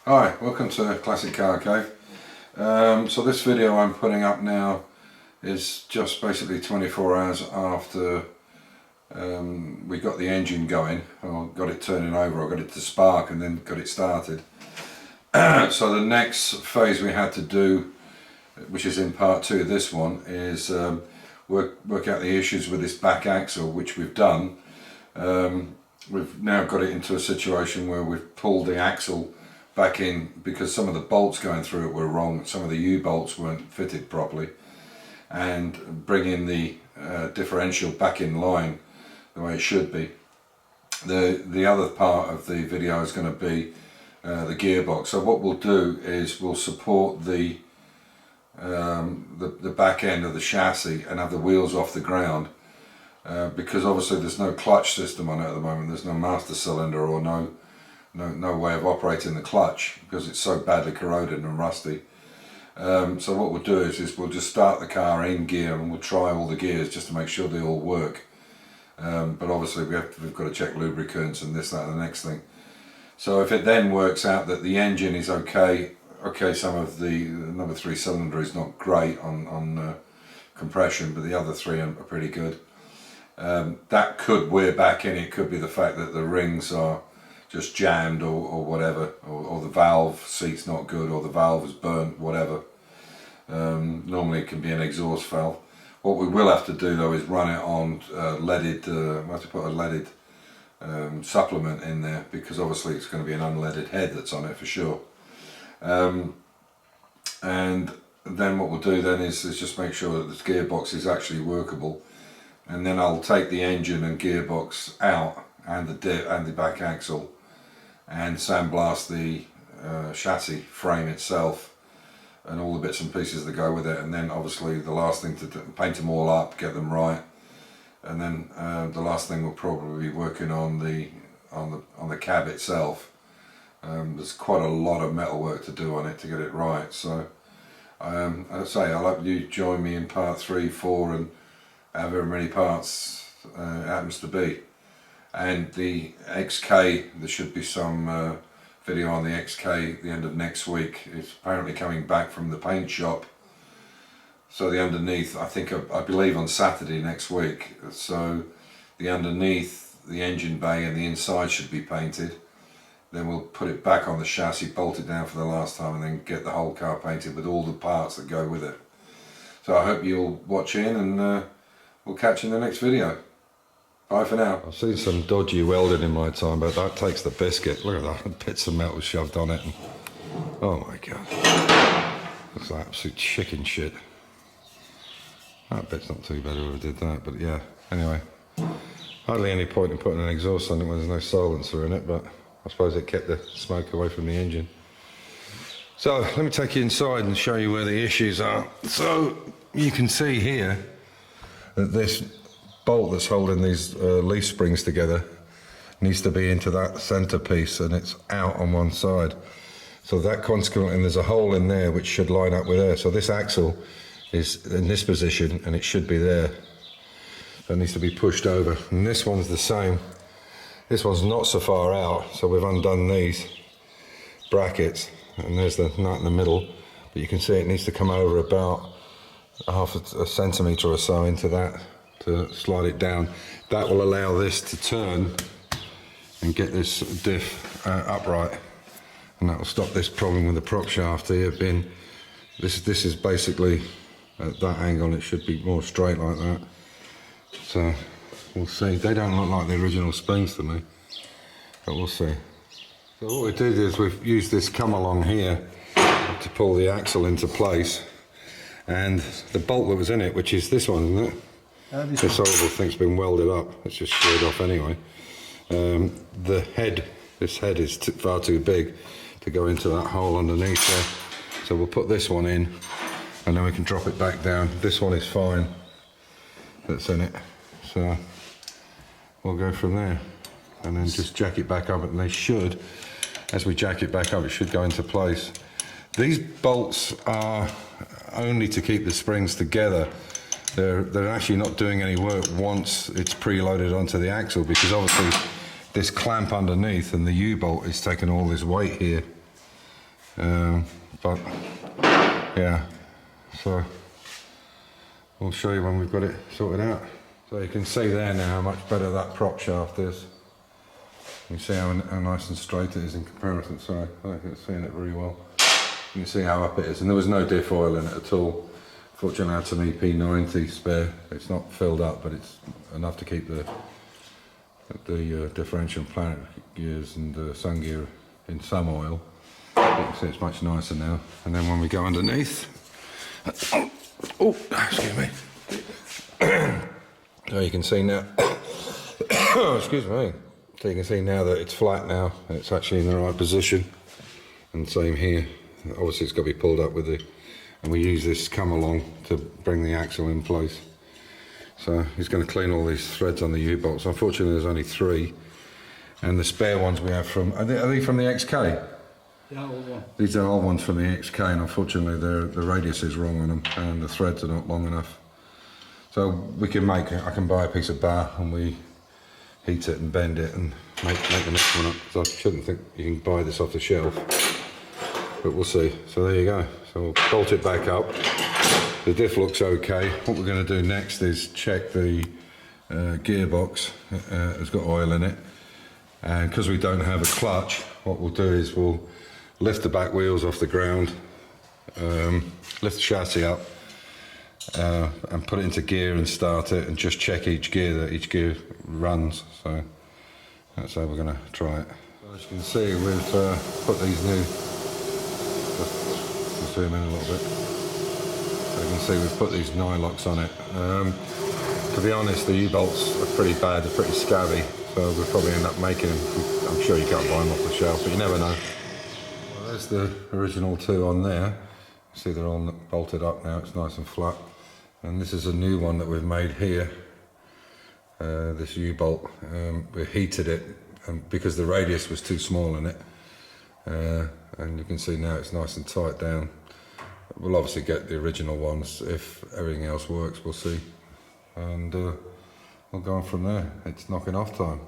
Hi, welcome to Classic Car Cave. So this video I'm putting up now is just basically 24 hours after we got the engine going, or got it turning over, or got it to spark and then got it started. So the next phase we had to do, which is in part 2 of this one, is work out the issues with this back axle, which we've done. We've now got it into a situation where we've pulled the axle back in because some of the bolts going through it were wrong, some of the U-bolts weren't fitted properly, and bringing the differential back in line the way it should be. The other part of the video is going to be the gearbox. So what we'll do is we'll support the back end of the chassis and have the wheels off the ground, because obviously there's no clutch system on it at the moment. There's no master cylinder or no way of operating the clutch because it's so badly corroded and rusty. So what we'll do is we'll just start the car in gear and we'll try all the gears just to make sure they all work. But obviously we've got to check lubricants and this, that and the next thing. So if it then works out that the engine is okay, some of the number 3 cylinder is not great on compression, but the other 3 are pretty good. That could wear back in. It could be the fact that the rings are just jammed or whatever, or the valve seat's not good, or the valve is burnt, whatever. Normally it can be an exhaust valve. What we will have to do though is run it on leaded, we'll have to put a leaded supplement in there, because obviously it's going to be an unleaded head that's on it for sure. And then what we'll do then is just make sure that the gearbox is actually workable, and then I'll take the engine and gearbox out and the back axle and sandblast the chassis frame itself and all the bits and pieces that go with it. And then obviously the last thing to do, paint them all up, get them right, and then the last thing we'll probably be working on the cab itself. There's quite a lot of metal work to do on it to get it right. So as I say, I'll hope you join me in part 3, 4 and however many parts it happens to be. And the XK, there should be some video on the XK at the end of next week. It's apparently coming back from the paint shop. So the underneath, I believe on Saturday next week. So the underneath, the engine bay and the inside should be painted. Then we'll put it back on the chassis, bolt it down for the last time, and then get the whole car painted with all the parts that go with it. So I hope you'll watch in, and we'll catch you in the next video. Bye for now. I've seen some dodgy welding in my time, but that takes the biscuit. Look at that, bits of metal shoved on it. And, oh my god. Looks like absolute chicken shit. That bit's not too bad whoever did that, but yeah. Anyway, hardly any point in putting an exhaust on it when there's no silencer in it, but I suppose it kept the smoke away from the engine. So let me take you inside and show you where the issues are. So you can see here that this bolt that's holding these leaf springs together needs to be into that center piece, and it's out on one side. So that consequently, there's a hole in there which should line up with there. So this axle is in this position and it should be there. So it needs to be pushed over. And this one's the same. This one's not so far out, so we've undone these brackets, and there's the nut in the middle. But you can see it needs to come over about half a centimetre or so into that to slide it down. That will allow this to turn and get this diff upright, and that will stop this problem with the prop shaft here being, this is basically at that angle. It should be more straight like that. So we'll see. They don't look like the original springs to me, but we'll see. So what we did is we've used this come along here to pull the axle into place, and the bolt that was in it, which is this one, isn't it? This horrible thing's been welded up. It's just sheared off anyway. This head is far too big to go into that hole underneath there. So we'll put this one in, and then we can drop it back down. This one is fine, that's in it. So we'll go from there, and then just jack it back up, and they should, as we jack it back up, it should go into place. These bolts are only to keep the springs together. They're actually not doing any work once it's preloaded onto the axle, because obviously this clamp underneath and the U-bolt is taking all this weight here But yeah, so we'll show you when we've got it sorted out. So you can see there now how much better that prop shaft is. You can see how nice and straight it is in comparison. Sorry, I don't think it's seeing it very well. You can see how up it is, and there was no diff oil in it at all. Fortunately, I had some EP90 spare. It's not filled up, but it's enough to keep the differential planet gears and sun gear in some oil. You can see it's much nicer now. And then when we go underneath, oh, excuse me. So you can see now. Excuse me. So you can see now that it's flat now. It's actually in the right position. And same here. Obviously, it's got to be pulled up with the. And we use this come along to bring the axle in place. So he's going to clean all these threads on the U-bolts. Unfortunately, there's only 3, and the spare ones we have from are they from the XK? Yeah, old one. These are old ones from the XK, and unfortunately, the radius is wrong on them, and the threads are not long enough. So we can I can buy a piece of bar, and we heat it and bend it and make the next one up. So I shouldn't think you can buy this off the shelf, but we'll see. So there you go. So we'll bolt it back up. The diff looks okay. What we're going to do next is check the gearbox. It's got oil in it, and because we don't have a clutch, what we'll do is we'll lift the back wheels off the ground, lift the chassis up, and put it into gear and start it, and just check each gear that each gear runs. So that's how we're going to try it. So as you can see, we've put these new. Just zoom in a little bit. So you can see we've put these nylocks on it. To be honest, the U-bolts are pretty bad. They're pretty scabby, so we'll probably end up making them. I'm sure you can't buy them off the shelf, but you never know. Well, there's the original 2 on there. See, they're all bolted up now. It's nice and flat. And this is a new one that we've made here. This U-bolt, we heated it because the radius was too small in it. And you can see now it's nice and tight down. We'll obviously get the original ones. If everything else works, we'll see. And we'll go on from there. It's knocking off time.